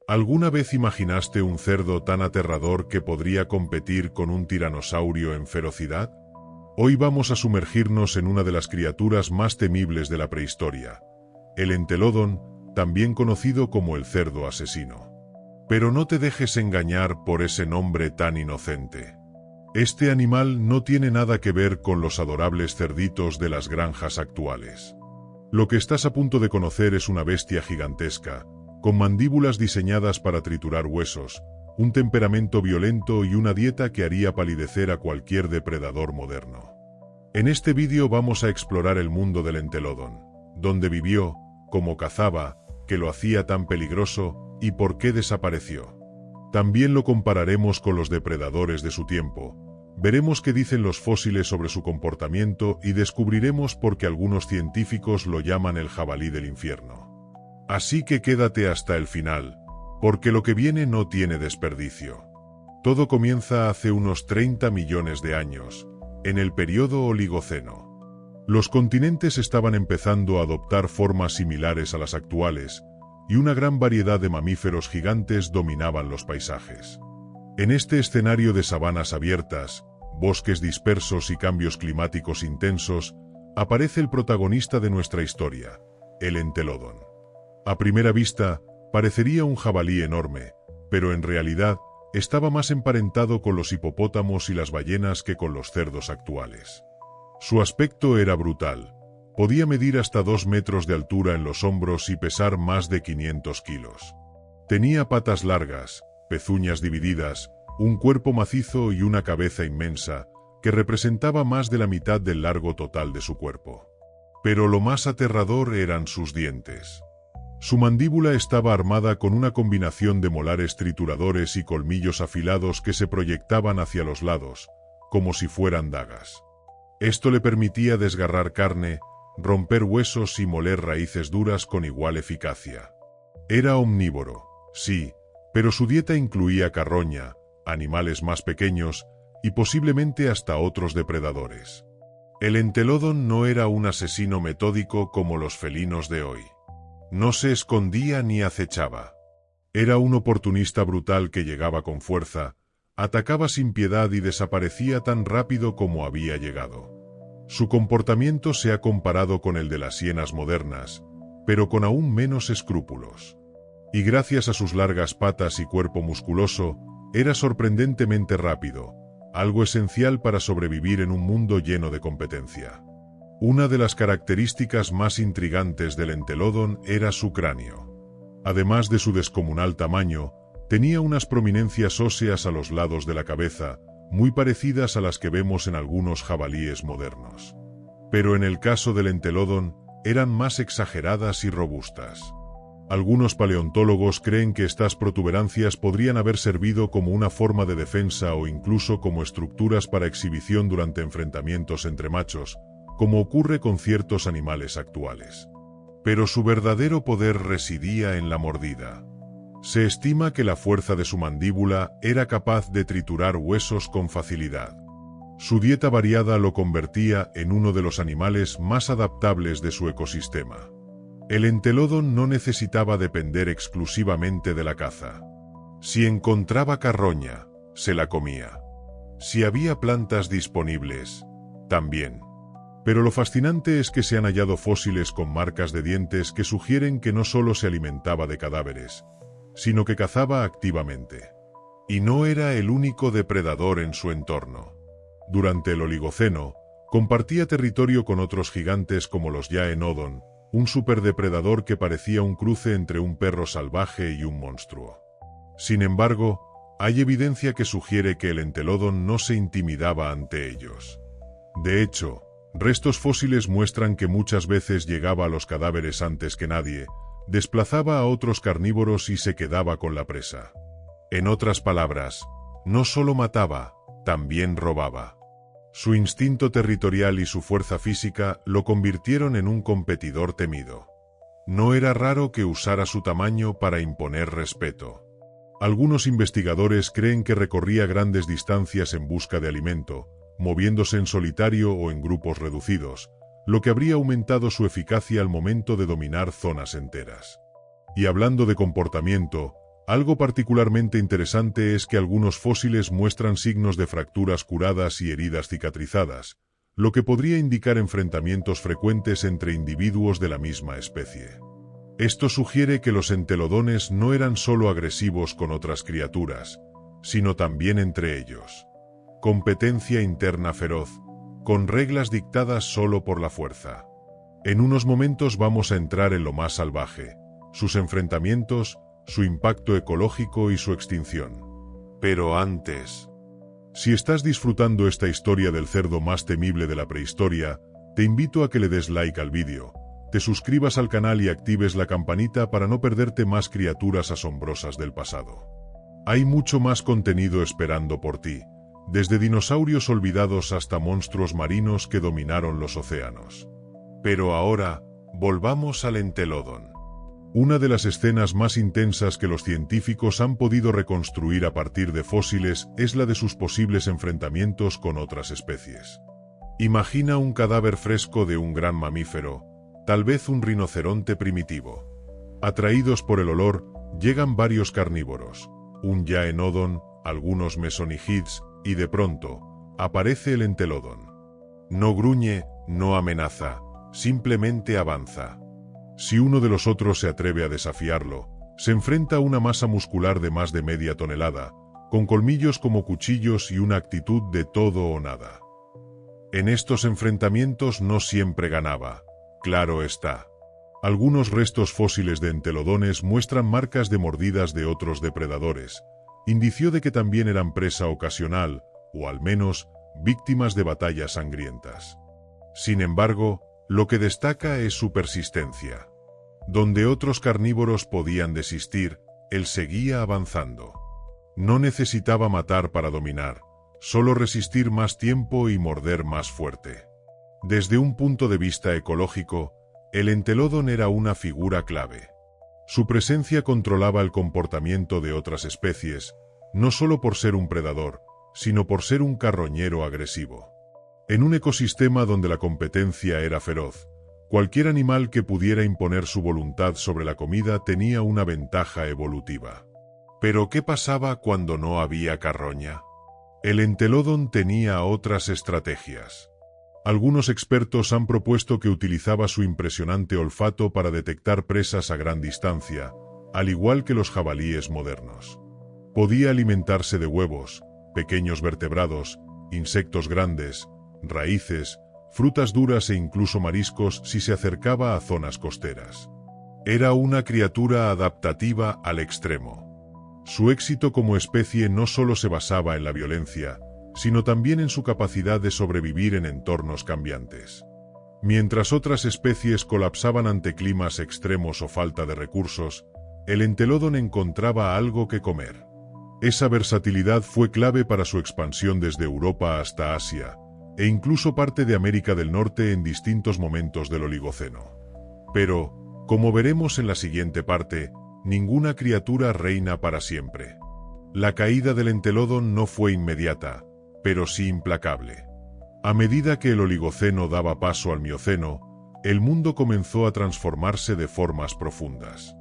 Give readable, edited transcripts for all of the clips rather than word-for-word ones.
¿Alguna vez imaginaste un cerdo tan aterrador que podría competir con un tiranosaurio en ferocidad? Hoy vamos a sumergirnos en una de las criaturas más temibles de la prehistoria, el entelodon, también conocido como el cerdo asesino. Pero no te dejes engañar por ese nombre tan inocente. Este animal no tiene nada que ver con los adorables cerditos de las granjas actuales. Lo que estás a punto de conocer es una bestia gigantesca, con mandíbulas diseñadas para triturar huesos, un temperamento violento y una dieta que haría palidecer a cualquier depredador moderno. En este vídeo vamos a explorar el mundo del entelodon, dónde vivió, cómo cazaba, qué lo hacía tan peligroso y por qué desapareció. También lo compararemos con los depredadores de su tiempo, veremos qué dicen los fósiles sobre su comportamiento y descubriremos por qué algunos científicos lo llaman el jabalí del infierno. Así que quédate hasta el final, porque lo que viene no tiene desperdicio. Todo comienza hace unos 30 millones de años, en el período Oligoceno. Los continentes estaban empezando a adoptar formas similares a las actuales, y una gran variedad de mamíferos gigantes dominaban los paisajes. En este escenario de sabanas abiertas, bosques dispersos y cambios climáticos intensos, aparece el protagonista de nuestra historia, el entelodon. A primera vista, parecería un jabalí enorme, pero en realidad, estaba más emparentado con los hipopótamos y las ballenas que con los cerdos actuales. Su aspecto era brutal. Podía medir hasta 2 metros de altura en los hombros y pesar más de 500 kilos. Tenía patas largas, pezuñas divididas, un cuerpo macizo y una cabeza inmensa, que representaba más de la mitad del largo total de su cuerpo. Pero lo más aterrador eran sus dientes. Su mandíbula estaba armada con una combinación de molares trituradores y colmillos afilados que se proyectaban hacia los lados, como si fueran dagas. Esto le permitía desgarrar carne, romper huesos y moler raíces duras con igual eficacia. Era omnívoro, sí, pero su dieta incluía carroña, animales más pequeños y posiblemente hasta otros depredadores. El entelodon no era un asesino metódico como los felinos de hoy. No se escondía ni acechaba. Era un oportunista brutal que llegaba con fuerza, atacaba sin piedad y desaparecía tan rápido como había llegado. Su comportamiento se ha comparado con el de las hienas modernas, pero con aún menos escrúpulos. Y gracias a sus largas patas y cuerpo musculoso, era sorprendentemente rápido, algo esencial para sobrevivir en un mundo lleno de competencia. Una de las características más intrigantes del entelodon era su cráneo. Además de su descomunal tamaño, tenía unas prominencias óseas a los lados de la cabeza, muy parecidas a las que vemos en algunos jabalíes modernos. Pero en el caso del entelodon, eran más exageradas y robustas. Algunos paleontólogos creen que estas protuberancias podrían haber servido como una forma de defensa o incluso como estructuras para exhibición durante enfrentamientos entre machos, como ocurre con ciertos animales actuales. Pero su verdadero poder residía en la mordida. Se estima que la fuerza de su mandíbula era capaz de triturar huesos con facilidad. Su dieta variada lo convertía en uno de los animales más adaptables de su ecosistema. El entelodon no necesitaba depender exclusivamente de la caza. Si encontraba carroña, se la comía. Si había plantas disponibles, también. Pero lo fascinante es que se han hallado fósiles con marcas de dientes que sugieren que no solo se alimentaba de cadáveres, sino que cazaba activamente. Y no era el único depredador en su entorno. Durante el Oligoceno, compartía territorio con otros gigantes como los Yaenodon, un superdepredador que parecía un cruce entre un perro salvaje y un monstruo. Sin embargo, hay evidencia que sugiere que el entelodon no se intimidaba ante ellos. De hecho, restos fósiles muestran que muchas veces llegaba a los cadáveres antes que nadie, desplazaba a otros carnívoros y se quedaba con la presa. En otras palabras, no solo mataba, también robaba. Su instinto territorial y su fuerza física lo convirtieron en un competidor temido. No era raro que usara su tamaño para imponer respeto. Algunos investigadores creen que recorría grandes distancias en busca de alimento, moviéndose en solitario o en grupos reducidos, lo que habría aumentado su eficacia al momento de dominar zonas enteras. Y hablando de comportamiento, Algo particularmente interesante es que algunos fósiles muestran signos de fracturas curadas y heridas cicatrizadas, lo que podría indicar enfrentamientos frecuentes entre individuos de la misma especie. Esto sugiere que los entelodones no eran solo agresivos con otras criaturas, sino también entre ellos. Competencia interna feroz, con reglas dictadas solo por la fuerza. En unos momentos vamos a entrar en lo más salvaje, sus enfrentamientos, su impacto ecológico y su extinción. Pero antes, si estás disfrutando esta historia del cerdo más temible de la prehistoria, te invito a que le des like al vídeo, te suscribas al canal y actives la campanita para no perderte más criaturas asombrosas del pasado. Hay mucho más contenido esperando por ti, desde dinosaurios olvidados hasta monstruos marinos que dominaron los océanos. Pero ahora, volvamos al Entelodon. Una de las escenas más intensas que los científicos han podido reconstruir a partir de fósiles es la de sus posibles enfrentamientos con otras especies. Imagina un cadáver fresco de un gran mamífero, tal vez un rinoceronte primitivo. Atraídos por el olor, llegan varios carnívoros, un Yaenodon, algunos Mesonychids, y de pronto, aparece el Entelodon. No gruñe, no amenaza, simplemente avanza. Si uno de los otros se atreve a desafiarlo, se enfrenta a una masa muscular de más de media tonelada, con colmillos como cuchillos y una actitud de todo o nada. En estos enfrentamientos no siempre ganaba, claro está. Algunos restos fósiles de entelodones muestran marcas de mordidas de otros depredadores, indicio de que también eran presa ocasional, o al menos, víctimas de batallas sangrientas. Sin embargo, lo que destaca es su persistencia. Donde otros carnívoros podían desistir, él seguía avanzando. No necesitaba matar para dominar, solo resistir más tiempo y morder más fuerte. Desde un punto de vista ecológico, el Entelodon era una figura clave. Su presencia controlaba el comportamiento de otras especies, no solo por ser un predador, sino por ser un carroñero agresivo. En un ecosistema donde la competencia era feroz, cualquier animal que pudiera imponer su voluntad sobre la comida tenía una ventaja evolutiva. Pero ¿qué pasaba cuando no había carroña? El Entelodon tenía otras estrategias. Algunos expertos han propuesto que utilizaba su impresionante olfato para detectar presas a gran distancia, al igual que los jabalíes modernos. Podía alimentarse de huevos, pequeños vertebrados, insectos grandes, raíces, frutas duras e incluso mariscos si se acercaba a zonas costeras. Era una criatura adaptativa al extremo. Su éxito como especie no solo se basaba en la violencia, sino también en su capacidad de sobrevivir en entornos cambiantes. Mientras otras especies colapsaban ante climas extremos o falta de recursos, el Entelodon encontraba algo que comer. Esa versatilidad fue clave para su expansión desde Europa hasta Asia, e incluso parte de América del Norte en distintos momentos del Oligoceno. Pero, como veremos en la siguiente parte, ninguna criatura reina para siempre. La caída del Entelodon no fue inmediata, pero sí implacable. A medida que el Oligoceno daba paso al Mioceno, el mundo comenzó a transformarse de formas profundas.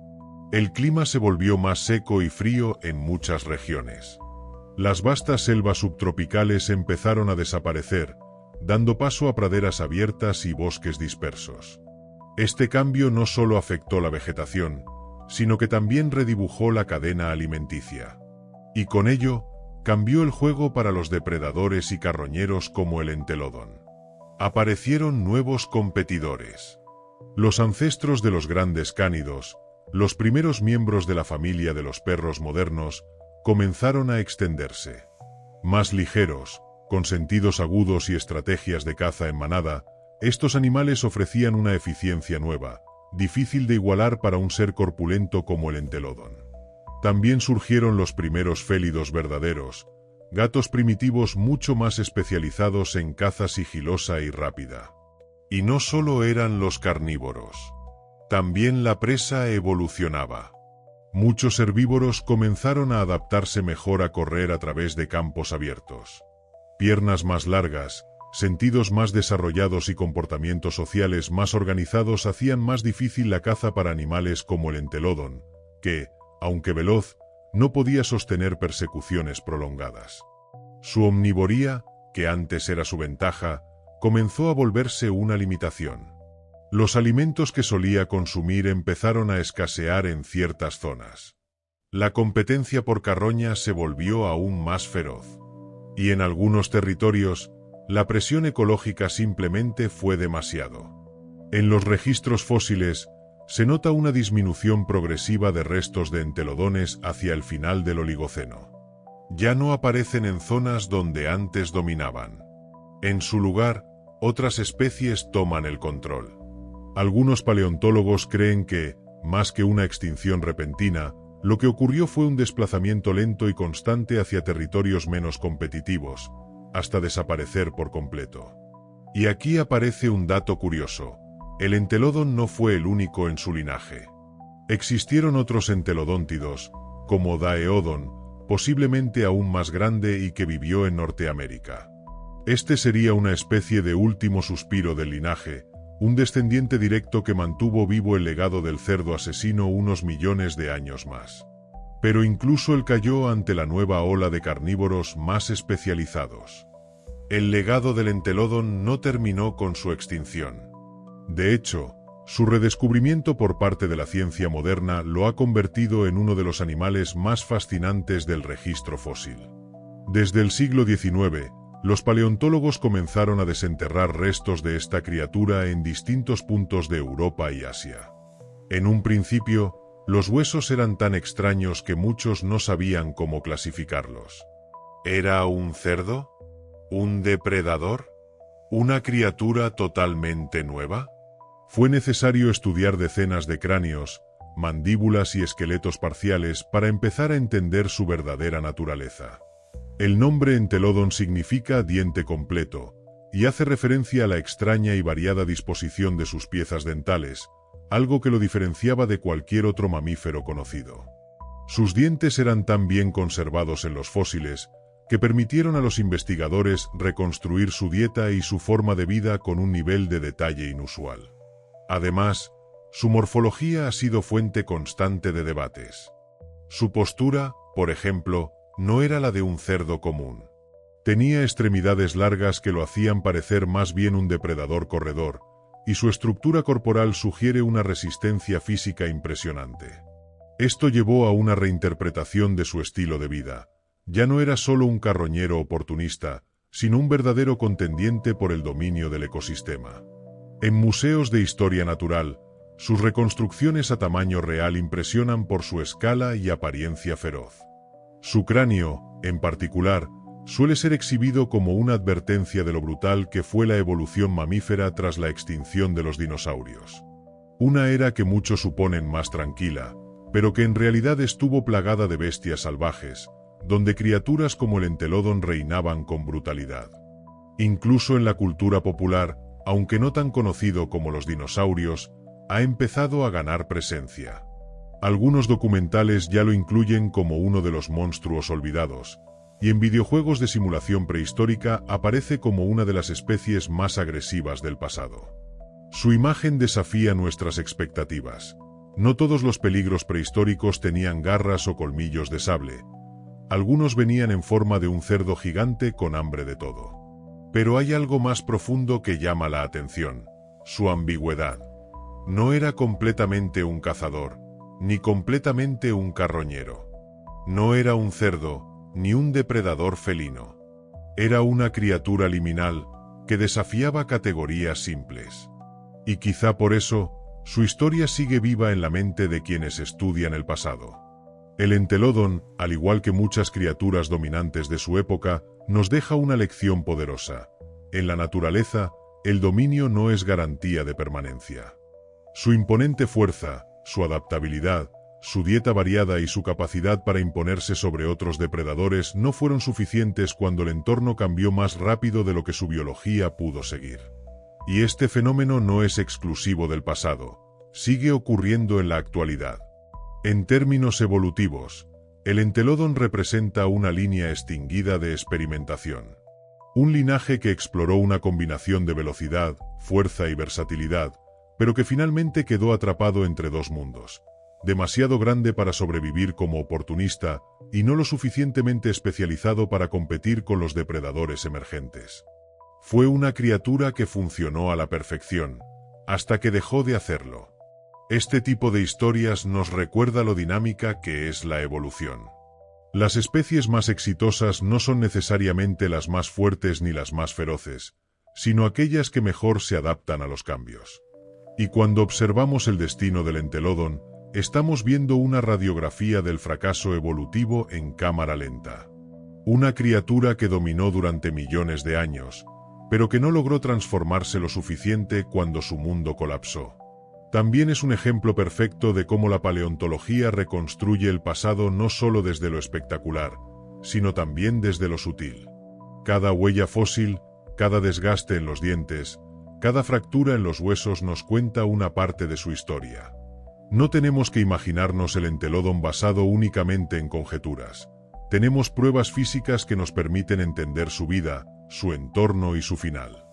El clima se volvió más seco y frío en muchas regiones. Las vastas selvas subtropicales empezaron a desaparecer, dando paso a praderas abiertas y bosques dispersos. Este cambio no solo afectó la vegetación, sino que también redibujó la cadena alimenticia. Y con ello, cambió el juego para los depredadores y carroñeros como el Entelodon. Aparecieron nuevos competidores. Los ancestros de los grandes cánidos, los primeros miembros de la familia de los perros modernos, comenzaron a extenderse. Más ligeros, con sentidos agudos y estrategias de caza en manada, estos animales ofrecían una eficiencia nueva, difícil de igualar para un ser corpulento como el Entelodon. También surgieron los primeros félidos verdaderos, gatos primitivos mucho más especializados en caza sigilosa y rápida. Y no solo eran los carnívoros. También la presa evolucionaba. Muchos herbívoros comenzaron a adaptarse mejor a correr a través de campos abiertos. Piernas más largas, sentidos más desarrollados y comportamientos sociales más organizados hacían más difícil la caza para animales como el Entelodon, que, aunque veloz, no podía sostener persecuciones prolongadas. Su omnivoría, que antes era su ventaja, comenzó a volverse una limitación. Los alimentos que solía consumir empezaron a escasear en ciertas zonas. La competencia por carroña se volvió aún más feroz. Y en algunos territorios, la presión ecológica simplemente fue demasiado. En los registros fósiles, se nota una disminución progresiva de restos de entelodones hacia el final del Oligoceno. Ya no aparecen en zonas donde antes dominaban. En su lugar, otras especies toman el control. Algunos paleontólogos creen que, más que una extinción repentina, lo que ocurrió fue un desplazamiento lento y constante hacia territorios menos competitivos, hasta desaparecer por completo. Y aquí aparece un dato curioso. El entelodon no fue el único en su linaje. Existieron otros entelodóntidos, como Daeodon, posiblemente aún más grande y que vivió en Norteamérica. Este sería una especie de último suspiro del linaje, un descendiente directo que mantuvo vivo el legado del cerdo asesino unos millones de años más. Pero incluso él cayó ante la nueva ola de carnívoros más especializados. El legado del entelodon no terminó con su extinción. De hecho, su redescubrimiento por parte de la ciencia moderna lo ha convertido en uno de los animales más fascinantes del registro fósil. Desde el siglo XIX, los paleontólogos comenzaron a desenterrar restos de esta criatura en distintos puntos de Europa y Asia. En un principio, los huesos eran tan extraños que muchos no sabían cómo clasificarlos. ¿Era un cerdo? ¿Un depredador? ¿Una criatura totalmente nueva? Fue necesario estudiar decenas de cráneos, mandíbulas y esqueletos parciales para empezar a entender su verdadera naturaleza. El nombre entelodon significa diente completo, y hace referencia a la extraña y variada disposición de sus piezas dentales, algo que lo diferenciaba de cualquier otro mamífero conocido. Sus dientes eran tan bien conservados en los fósiles, que permitieron a los investigadores reconstruir su dieta y su forma de vida con un nivel de detalle inusual. Además, su morfología ha sido fuente constante de debates. Su postura, por ejemplo, no era la de un cerdo común. Tenía extremidades largas que lo hacían parecer más bien un depredador corredor, y su estructura corporal sugiere una resistencia física impresionante. Esto llevó a una reinterpretación de su estilo de vida. Ya no era solo un carroñero oportunista, sino un verdadero contendiente por el dominio del ecosistema. En museos de historia natural, sus reconstrucciones a tamaño real impresionan por su escala y apariencia feroz. Su cráneo, en particular, suele ser exhibido como una advertencia de lo brutal que fue la evolución mamífera tras la extinción de los dinosaurios. Una era que muchos suponen más tranquila, pero que en realidad estuvo plagada de bestias salvajes, donde criaturas como el entelodon reinaban con brutalidad. Incluso en la cultura popular, aunque no tan conocido como los dinosaurios, ha empezado a ganar presencia. Algunos documentales ya lo incluyen como uno de los monstruos olvidados, y en videojuegos de simulación prehistórica aparece como una de las especies más agresivas del pasado. Su imagen desafía nuestras expectativas. No todos los peligros prehistóricos tenían garras o colmillos de sable. Algunos venían en forma de un cerdo gigante con hambre de todo. Pero hay algo más profundo que llama la atención: su ambigüedad. No era completamente un cazador, ni completamente un carroñero. No era un cerdo, ni un depredador felino. Era una criatura liminal, que desafiaba categorías simples. Y quizá por eso, su historia sigue viva en la mente de quienes estudian el pasado. El entelodon, al igual que muchas criaturas dominantes de su época, nos deja una lección poderosa. En la naturaleza, el dominio no es garantía de permanencia. Su imponente fuerza, su adaptabilidad, su dieta variada y su capacidad para imponerse sobre otros depredadores no fueron suficientes cuando el entorno cambió más rápido de lo que su biología pudo seguir. Y este fenómeno no es exclusivo del pasado, sigue ocurriendo en la actualidad. En términos evolutivos, el entelodon representa una línea extinguida de experimentación. Un linaje que exploró una combinación de velocidad, fuerza y versatilidad, pero que finalmente quedó atrapado entre dos mundos: demasiado grande para sobrevivir como oportunista y no lo suficientemente especializado para competir con los depredadores emergentes. Fue una criatura que funcionó a la perfección, hasta que dejó de hacerlo. Este tipo de historias nos recuerda lo dinámica que es la evolución. Las especies más exitosas no son necesariamente las más fuertes ni las más feroces, sino aquellas que mejor se adaptan a los cambios. Y cuando observamos el destino del Entelodon, estamos viendo una radiografía del fracaso evolutivo en cámara lenta. Una criatura que dominó durante millones de años, pero que no logró transformarse lo suficiente cuando su mundo colapsó. También es un ejemplo perfecto de cómo la paleontología reconstruye el pasado no solo desde lo espectacular, sino también desde lo sutil. Cada huella fósil, cada desgaste en los dientes, cada fractura en los huesos nos cuenta una parte de su historia. No tenemos que imaginarnos el Entelodon basado únicamente en conjeturas. Tenemos pruebas físicas que nos permiten entender su vida, su entorno y su final.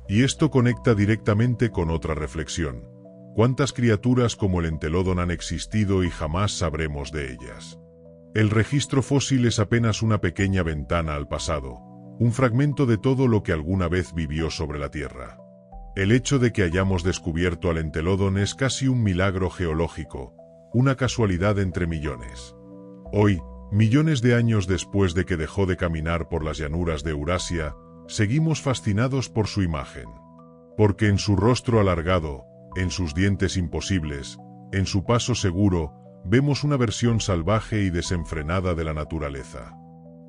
Y esto conecta directamente con otra reflexión. ¿Cuántas criaturas como el Entelodon han existido y jamás sabremos de ellas? El registro fósil es apenas una pequeña ventana al pasado, un fragmento de todo lo que alguna vez vivió sobre la Tierra. El hecho de que hayamos descubierto al Entelodon es casi un milagro geológico, una casualidad entre millones. Hoy, millones de años después de que dejó de caminar por las llanuras de Eurasia, seguimos fascinados por su imagen. Porque en su rostro alargado, en sus dientes imposibles, en su paso seguro, vemos una versión salvaje y desenfrenada de la naturaleza.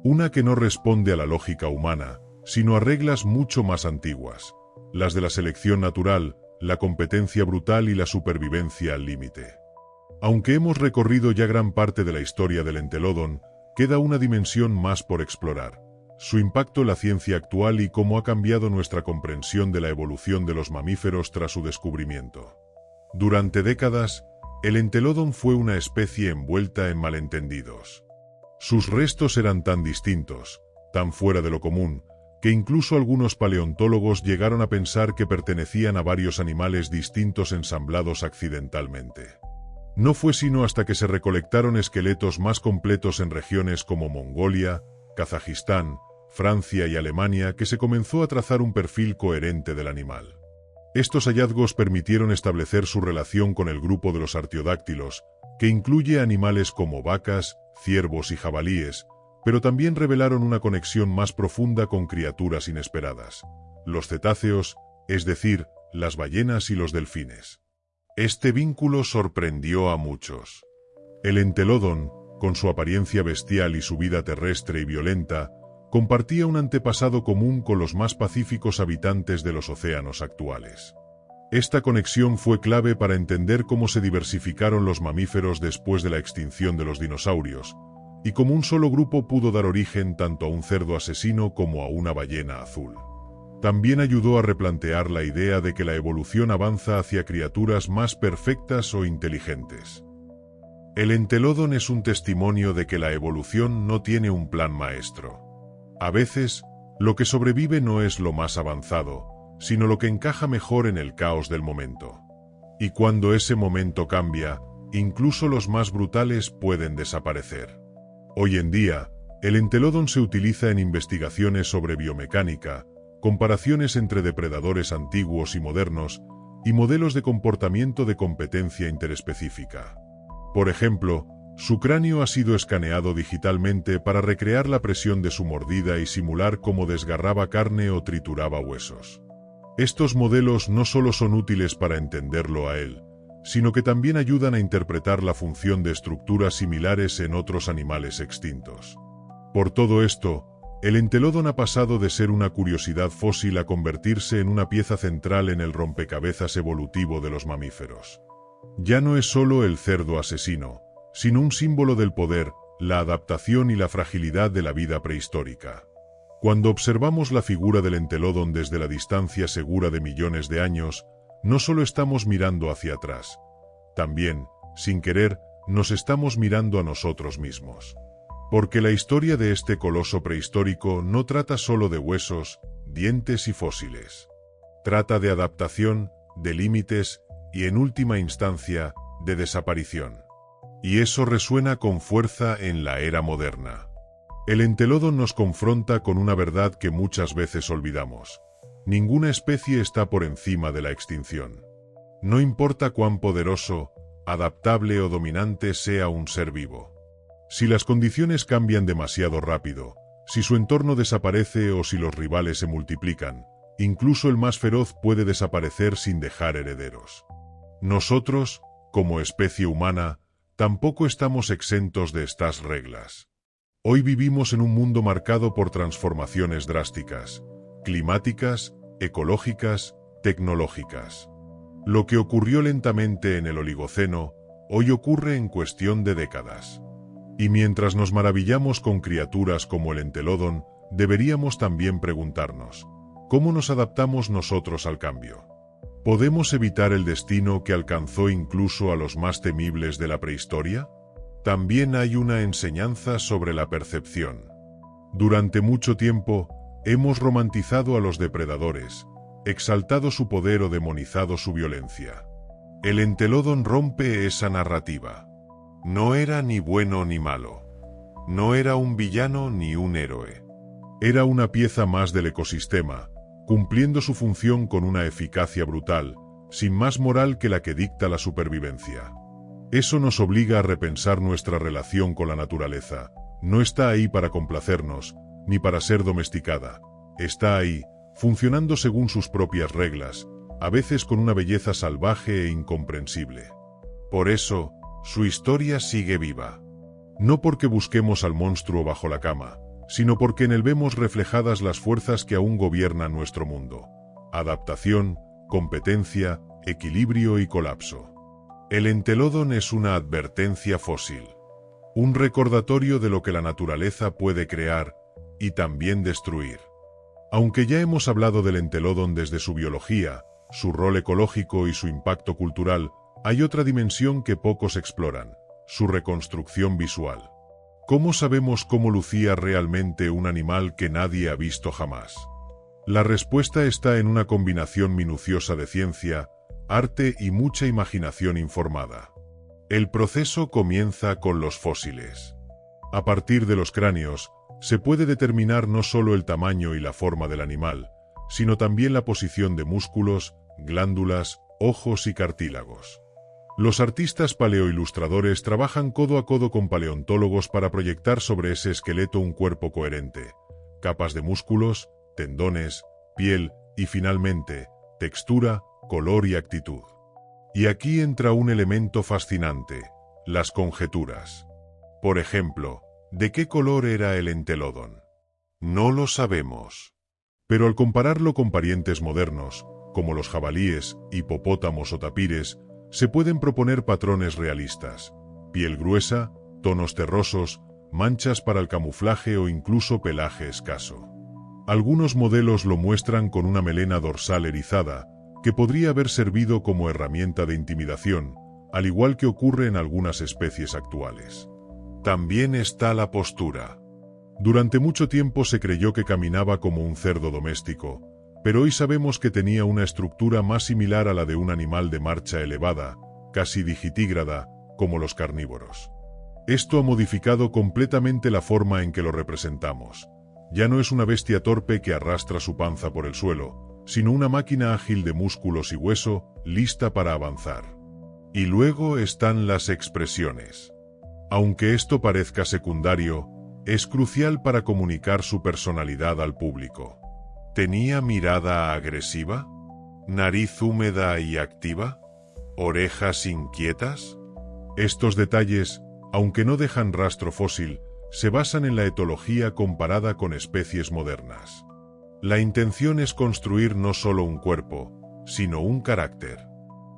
Una que no responde a la lógica humana, sino a reglas mucho más antiguas, las de la selección natural, la competencia brutal y la supervivencia al límite. Aunque hemos recorrido ya gran parte de la historia del Entelodon, queda una dimensión más por explorar: su impacto en la ciencia actual y cómo ha cambiado nuestra comprensión de la evolución de los mamíferos tras su descubrimiento. Durante décadas, el Entelodon fue una especie envuelta en malentendidos. Sus restos eran tan distintos, tan fuera de lo común, que incluso algunos paleontólogos llegaron a pensar que pertenecían a varios animales distintos ensamblados accidentalmente. No fue sino hasta que se recolectaron esqueletos más completos en regiones como Mongolia, Kazajistán, Francia y Alemania que se comenzó a trazar un perfil coherente del animal. Estos hallazgos permitieron establecer su relación con el grupo de los artiodáctilos, que incluye animales como vacas, ciervos y jabalíes, pero también revelaron una conexión más profunda con criaturas inesperadas: los cetáceos, es decir, las ballenas y los delfines. Este vínculo sorprendió a muchos. El Entelodon, con su apariencia bestial y su vida terrestre y violenta, compartía un antepasado común con los más pacíficos habitantes de los océanos actuales. Esta conexión fue clave para entender cómo se diversificaron los mamíferos después de la extinción de los dinosaurios, y cómo un solo grupo pudo dar origen tanto a un cerdo asesino como a una ballena azul. También ayudó a replantear la idea de que la evolución avanza hacia criaturas más perfectas o inteligentes. El Entelodon es un testimonio de que la evolución no tiene un plan maestro. A veces, lo que sobrevive no es lo más avanzado, sino lo que encaja mejor en el caos del momento. Y cuando ese momento cambia, incluso los más brutales pueden desaparecer. Hoy en día, el Entelodon se utiliza en investigaciones sobre biomecánica, comparaciones entre depredadores antiguos y modernos, y modelos de comportamiento de competencia interespecífica. Por ejemplo, su cráneo ha sido escaneado digitalmente para recrear la presión de su mordida y simular cómo desgarraba carne o trituraba huesos. Estos modelos no solo son útiles para entenderlo a él, sino que también ayudan a interpretar la función de estructuras similares en otros animales extintos. Por todo esto, el Entelodon ha pasado de ser una curiosidad fósil a convertirse en una pieza central en el rompecabezas evolutivo de los mamíferos. Ya no es solo el cerdo asesino, sino un símbolo del poder, la adaptación y la fragilidad de la vida prehistórica. Cuando observamos la figura del Entelodon desde la distancia segura de millones de años, no solo estamos mirando hacia atrás, también, sin querer, nos estamos mirando a nosotros mismos. Porque la historia de este coloso prehistórico no trata solo de huesos, dientes y fósiles. Trata de adaptación, de límites y, en última instancia, de desaparición. Y eso resuena con fuerza en la era moderna. El Entelodon nos confronta con una verdad que muchas veces olvidamos. Ninguna especie está por encima de la extinción. No importa cuán poderoso, adaptable o dominante sea un ser vivo. Si las condiciones cambian demasiado rápido, si su entorno desaparece o si los rivales se multiplican, incluso el más feroz puede desaparecer sin dejar herederos. Nosotros, como especie humana, tampoco estamos exentos de estas reglas. Hoy vivimos en un mundo marcado por transformaciones drásticas, climáticas, ecológicas, tecnológicas. Lo que ocurrió lentamente en el Oligoceno, hoy ocurre en cuestión de décadas. Y mientras nos maravillamos con criaturas como el Entelodon, deberíamos también preguntarnos, ¿cómo nos adaptamos nosotros al cambio? ¿Podemos evitar el destino que alcanzó incluso a los más temibles de la prehistoria? También hay una enseñanza sobre la percepción. Durante mucho tiempo, hemos romantizado a los depredadores, exaltado su poder o demonizado su violencia. El Entelodon rompe esa narrativa. No era ni bueno ni malo. No era un villano ni un héroe. Era una pieza más del ecosistema, cumpliendo su función con una eficacia brutal, sin más moral que la que dicta la supervivencia. Eso nos obliga a repensar nuestra relación con la naturaleza. No está ahí para complacernos, ni para ser domesticada. Está ahí, funcionando según sus propias reglas, a veces con una belleza salvaje e incomprensible. Por eso, su historia sigue viva. No porque busquemos al monstruo bajo la cama, sino porque en él vemos reflejadas las fuerzas que aún gobiernan nuestro mundo. Adaptación, competencia, equilibrio y colapso. El Entelodon es una advertencia fósil. Un recordatorio de lo que la naturaleza puede crear y también destruir. Aunque ya hemos hablado del Entelodon desde su biología, su rol ecológico y su impacto cultural, hay otra dimensión que pocos exploran, su reconstrucción visual. ¿Cómo sabemos cómo lucía realmente un animal que nadie ha visto jamás? La respuesta está en una combinación minuciosa de ciencia, arte y mucha imaginación informada. El proceso comienza con los fósiles. A partir de los cráneos, se puede determinar no solo el tamaño y la forma del animal, sino también la posición de músculos, glándulas, ojos y cartílagos. Los artistas paleoilustradores trabajan codo a codo con paleontólogos para proyectar sobre ese esqueleto un cuerpo coherente, capas de músculos, tendones, piel y finalmente, textura, color y actitud. Y aquí entra un elemento fascinante, las conjeturas. Por ejemplo, ¿de qué color era el Entelodon? No lo sabemos. Pero al compararlo con parientes modernos, como los jabalíes, hipopótamos o tapires, se pueden proponer patrones realistas: piel gruesa, tonos terrosos, manchas para el camuflaje o incluso pelaje escaso. Algunos modelos lo muestran con una melena dorsal erizada, que podría haber servido como herramienta de intimidación, al igual que ocurre en algunas especies actuales. También está la postura. Durante mucho tiempo se creyó que caminaba como un cerdo doméstico, pero hoy sabemos que tenía una estructura más similar a la de un animal de marcha elevada, casi digitígrada, como los carnívoros. Esto ha modificado completamente la forma en que lo representamos. Ya no es una bestia torpe que arrastra su panza por el suelo, sino una máquina ágil de músculos y hueso, lista para avanzar. Y luego están las expresiones. Aunque esto parezca secundario, es crucial para comunicar su personalidad al público. ¿Tenía mirada agresiva? ¿Nariz húmeda y activa? ¿Orejas inquietas? Estos detalles, aunque no dejan rastro fósil, se basan en la etología comparada con especies modernas. La intención es construir no solo un cuerpo, sino un carácter.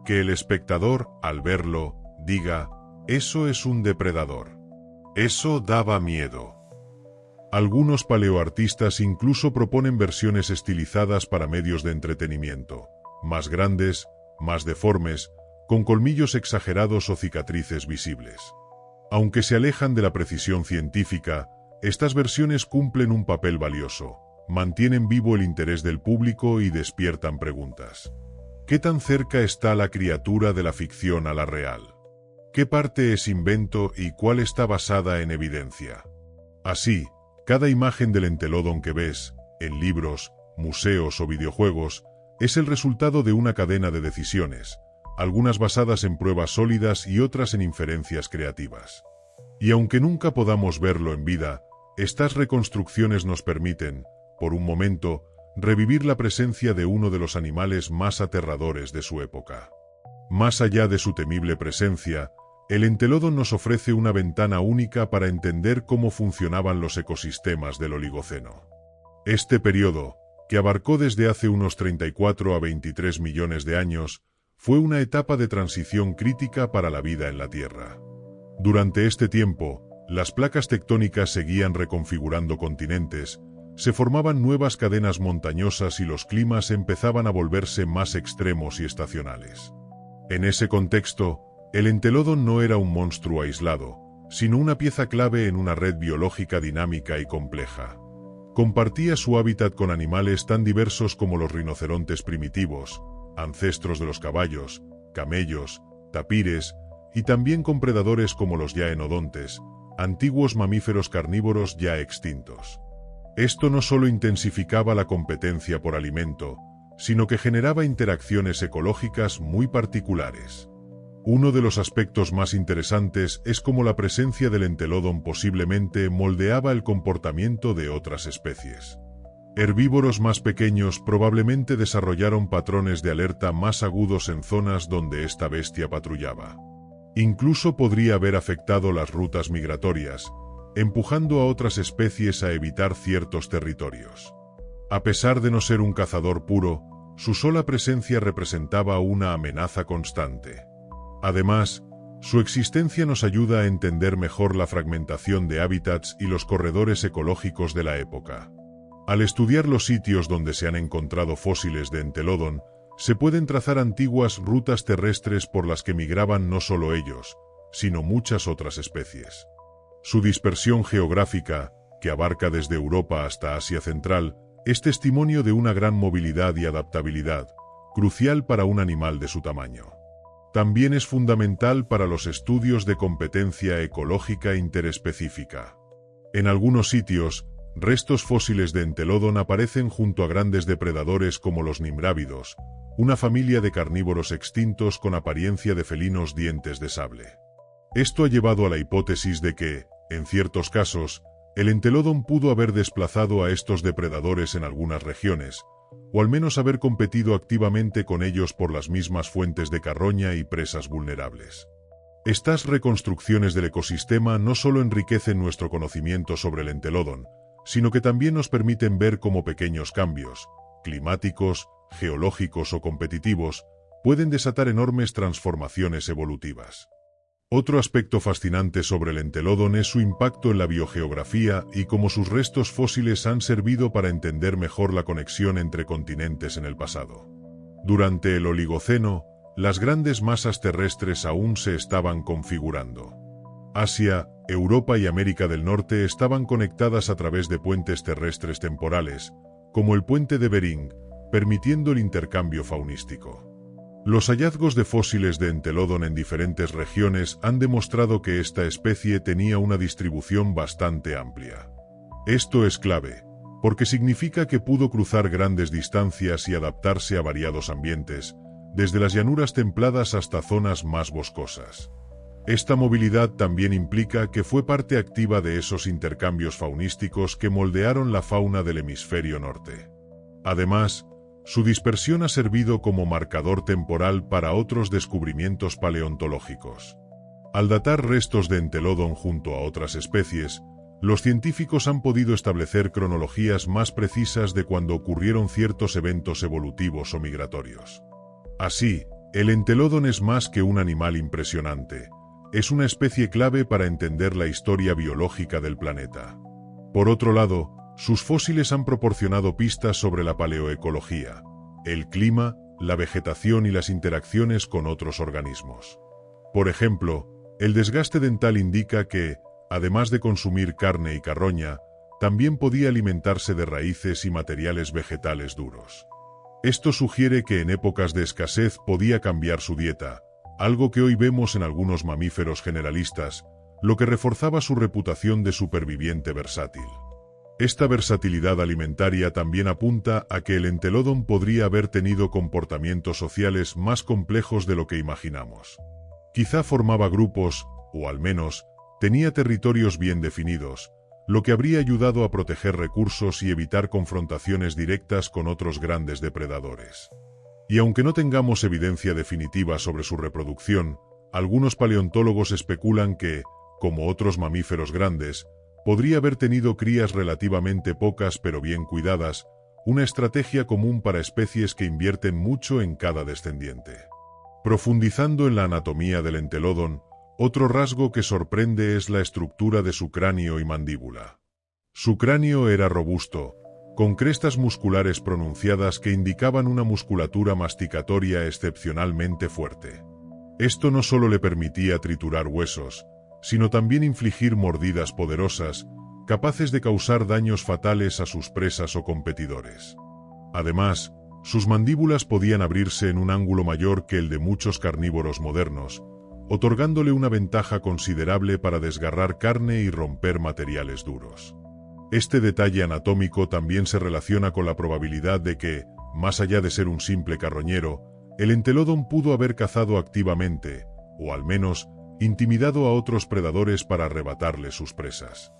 Que el espectador, al verlo, diga: eso es un depredador. Eso daba miedo. Algunos paleoartistas incluso proponen versiones estilizadas para medios de entretenimiento, más grandes, más deformes, con colmillos exagerados o cicatrices visibles. Aunque se alejan de la precisión científica, estas versiones cumplen un papel valioso, mantienen vivo el interés del público y despiertan preguntas. ¿Qué tan cerca está la criatura de la ficción a la real? qué parte es invento y cuál está basada en evidencia. Así, cada imagen del Entelodon que ves, en libros, museos o videojuegos, es el resultado de una cadena de decisiones, algunas basadas en pruebas sólidas y otras en inferencias creativas. Y aunque nunca podamos verlo en vida, estas reconstrucciones nos permiten, por un momento, revivir la presencia de uno de los animales más aterradores de su época. Más allá de su temible presencia, el Entelodon nos ofrece una ventana única para entender cómo funcionaban los ecosistemas del Oligoceno. Este periodo, que abarcó desde hace unos 34 a 23 millones de años, fue una etapa de transición crítica para la vida en la Tierra. Durante este tiempo, las placas tectónicas seguían reconfigurando continentes, se formaban nuevas cadenas montañosas y los climas empezaban a volverse más extremos y estacionales. En ese contexto, el Entelodon no era un monstruo aislado, sino una pieza clave en una red biológica dinámica y compleja. Compartía su hábitat con animales tan diversos como los rinocerontes primitivos, ancestros de los caballos, camellos, tapires, y también con predadores como los yaenodontes, antiguos mamíferos carnívoros ya extintos. Esto no solo intensificaba la competencia por alimento, sino que generaba interacciones ecológicas muy particulares. Uno de los aspectos más interesantes es cómo la presencia del Entelodon posiblemente moldeaba el comportamiento de otras especies. Herbívoros más pequeños probablemente desarrollaron patrones de alerta más agudos en zonas donde esta bestia patrullaba. Incluso podría haber afectado las rutas migratorias, empujando a otras especies a evitar ciertos territorios. A pesar de no ser un cazador puro, su sola presencia representaba una amenaza constante. Además, su existencia nos ayuda a entender mejor la fragmentación de hábitats y los corredores ecológicos de la época. Al estudiar los sitios donde se han encontrado fósiles de Entelodon, se pueden trazar antiguas rutas terrestres por las que migraban no solo ellos, sino muchas otras especies. Su dispersión geográfica, que abarca desde Europa hasta Asia Central, es testimonio de una gran movilidad y adaptabilidad, crucial para un animal de su tamaño. También es fundamental para los estudios de competencia ecológica interespecífica. En algunos sitios, restos fósiles de Entelodon aparecen junto a grandes depredadores como los nimrávidos, una familia de carnívoros extintos con apariencia de felinos dientes de sable. Esto ha llevado a la hipótesis de que, en ciertos casos, el Entelodon pudo haber desplazado a estos depredadores en algunas regiones, o al menos haber competido activamente con ellos por las mismas fuentes de carroña y presas vulnerables. Estas reconstrucciones del ecosistema no solo enriquecen nuestro conocimiento sobre el Entelodon, sino que también nos permiten ver cómo pequeños cambios, climáticos, geológicos o competitivos, pueden desatar enormes transformaciones evolutivas. Otro aspecto fascinante sobre el Entelodon es su impacto en la biogeografía y cómo sus restos fósiles han servido para entender mejor la conexión entre continentes en el pasado. Durante el Oligoceno, las grandes masas terrestres aún se estaban configurando. Asia, Europa y América del Norte estaban conectadas a través de puentes terrestres temporales, como el puente de Bering, permitiendo el intercambio faunístico. Los hallazgos de fósiles de Entelodon en diferentes regiones han demostrado que esta especie tenía una distribución bastante amplia. Esto es clave, porque significa que pudo cruzar grandes distancias y adaptarse a variados ambientes, desde las llanuras templadas hasta zonas más boscosas. Esta movilidad también implica que fue parte activa de esos intercambios faunísticos que moldearon la fauna del hemisferio norte. Además, su dispersión ha servido como marcador temporal para otros descubrimientos paleontológicos. Al datar restos de Entelodon junto a otras especies, los científicos han podido establecer cronologías más precisas de cuando ocurrieron ciertos eventos evolutivos o migratorios. Así, el Entelodon es más que un animal impresionante, es una especie clave para entender la historia biológica del planeta. Por otro lado, sus fósiles han proporcionado pistas sobre la paleoecología, el clima, la vegetación y las interacciones con otros organismos. Por ejemplo, el desgaste dental indica que, además de consumir carne y carroña, también podía alimentarse de raíces y materiales vegetales duros. Esto sugiere que en épocas de escasez podía cambiar su dieta, algo que hoy vemos en algunos mamíferos generalistas, lo que reforzaba su reputación de superviviente versátil. Esta versatilidad alimentaria también apunta a que el Entelodon podría haber tenido comportamientos sociales más complejos de lo que imaginamos. Quizá formaba grupos, o al menos, tenía territorios bien definidos, lo que habría ayudado a proteger recursos y evitar confrontaciones directas con otros grandes depredadores. Y aunque no tengamos evidencia definitiva sobre su reproducción, algunos paleontólogos especulan que, como otros mamíferos grandes, podría haber tenido crías relativamente pocas pero bien cuidadas, una estrategia común para especies que invierten mucho en cada descendiente. Profundizando en la anatomía del Entelodon, otro rasgo que sorprende es la estructura de su cráneo y mandíbula. Su cráneo era robusto, con crestas musculares pronunciadas que indicaban una musculatura masticatoria excepcionalmente fuerte. Esto no solo le permitía triturar huesos, sino también infligir mordidas poderosas, capaces de causar daños fatales a sus presas o competidores. Además, sus mandíbulas podían abrirse en un ángulo mayor que el de muchos carnívoros modernos, otorgándole una ventaja considerable para desgarrar carne y romper materiales duros. Este detalle anatómico también se relaciona con la probabilidad de que, más allá de ser un simple carroñero, el Entelodon pudo haber cazado activamente, o al menos, intimidado a otros predadores para arrebatarle sus presas.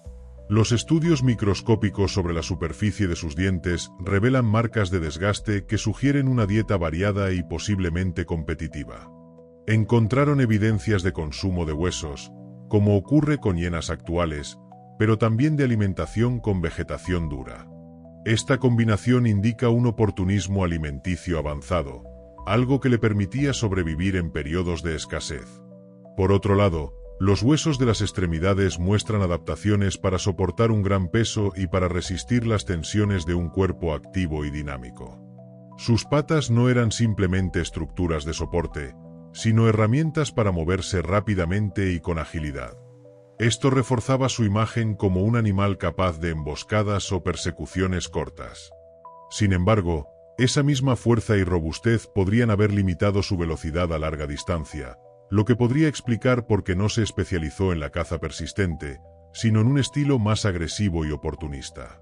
Los estudios microscópicos sobre la superficie de sus dientes revelan marcas de desgaste que sugieren una dieta variada y posiblemente competitiva. Encontraron evidencias de consumo de huesos, como ocurre con hienas actuales, pero también de alimentación con vegetación dura. Esta combinación indica un oportunismo alimenticio avanzado, algo que le permitía sobrevivir en periodos de escasez. Por otro lado, los huesos de las extremidades muestran adaptaciones para soportar un gran peso y para resistir las tensiones de un cuerpo activo y dinámico. Sus patas no eran simplemente estructuras de soporte, sino herramientas para moverse rápidamente y con agilidad. Esto reforzaba su imagen como un animal capaz de emboscadas o persecuciones cortas. Sin embargo, esa misma fuerza y robustez podrían haber limitado su velocidad a larga distancia, lo que podría explicar por qué no se especializó en la caza persistente, sino en un estilo más agresivo y oportunista.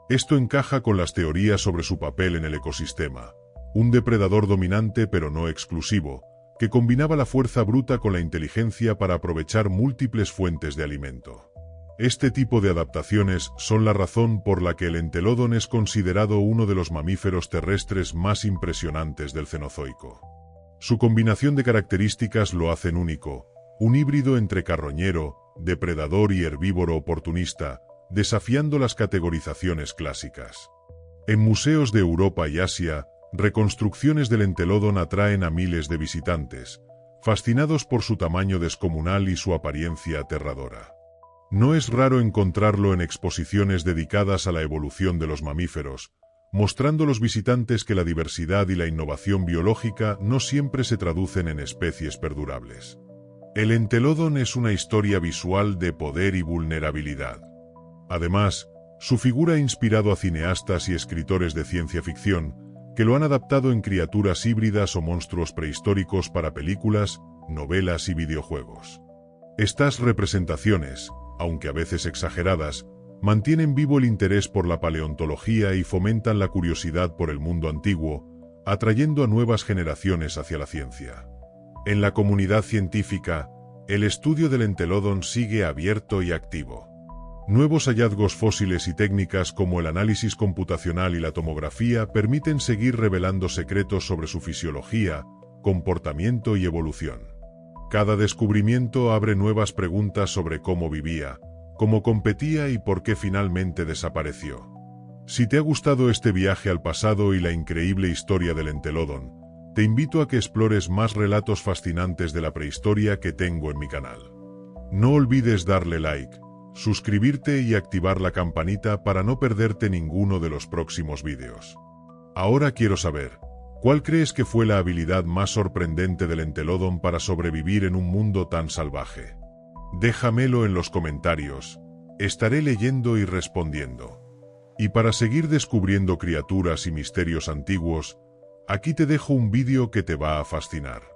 Esto encaja con las teorías sobre su papel en el ecosistema, un depredador dominante pero no exclusivo, que combinaba la fuerza bruta con la inteligencia para aprovechar múltiples fuentes de alimento. Este tipo de adaptaciones son la razón por la que el Entelodon es considerado uno de los mamíferos terrestres más impresionantes del Cenozoico. Su combinación de características lo hacen único, un híbrido entre carroñero, depredador y herbívoro oportunista, desafiando las categorizaciones clásicas. En museos de Europa y Asia, reconstrucciones del Entelodon atraen a miles de visitantes, fascinados por su tamaño descomunal y su apariencia aterradora. No es raro encontrarlo en exposiciones dedicadas a la evolución de los mamíferos, mostrando a los visitantes que la diversidad y la innovación biológica no siempre se traducen en especies perdurables. El Entelodon es una historia visual de poder y vulnerabilidad. Además, su figura ha inspirado a cineastas y escritores de ciencia ficción, que lo han adaptado en criaturas híbridas o monstruos prehistóricos para películas, novelas y videojuegos. Estas representaciones, aunque a veces exageradas, mantienen vivo el interés por la paleontología y fomentan la curiosidad por el mundo antiguo, atrayendo a nuevas generaciones hacia la ciencia. En la comunidad científica, el estudio del Entelodon sigue abierto y activo. Nuevos hallazgos fósiles y técnicas como el análisis computacional y la tomografía permiten seguir revelando secretos sobre su fisiología, comportamiento y evolución. Cada descubrimiento abre nuevas preguntas sobre cómo vivía, cómo competía y por qué finalmente desapareció. Si te ha gustado este viaje al pasado y la increíble historia del Entelodon, te invito a que explores más relatos fascinantes de la prehistoria que tengo en mi canal. No olvides darle like, suscribirte y activar la campanita para no perderte ninguno de los próximos vídeos. Ahora quiero saber, ¿cuál crees que fue la habilidad más sorprendente del Entelodon para sobrevivir en un mundo tan salvaje? Déjamelo en los comentarios, estaré leyendo y respondiendo. Y para seguir descubriendo criaturas y misterios antiguos, aquí te dejo un vídeo que te va a fascinar.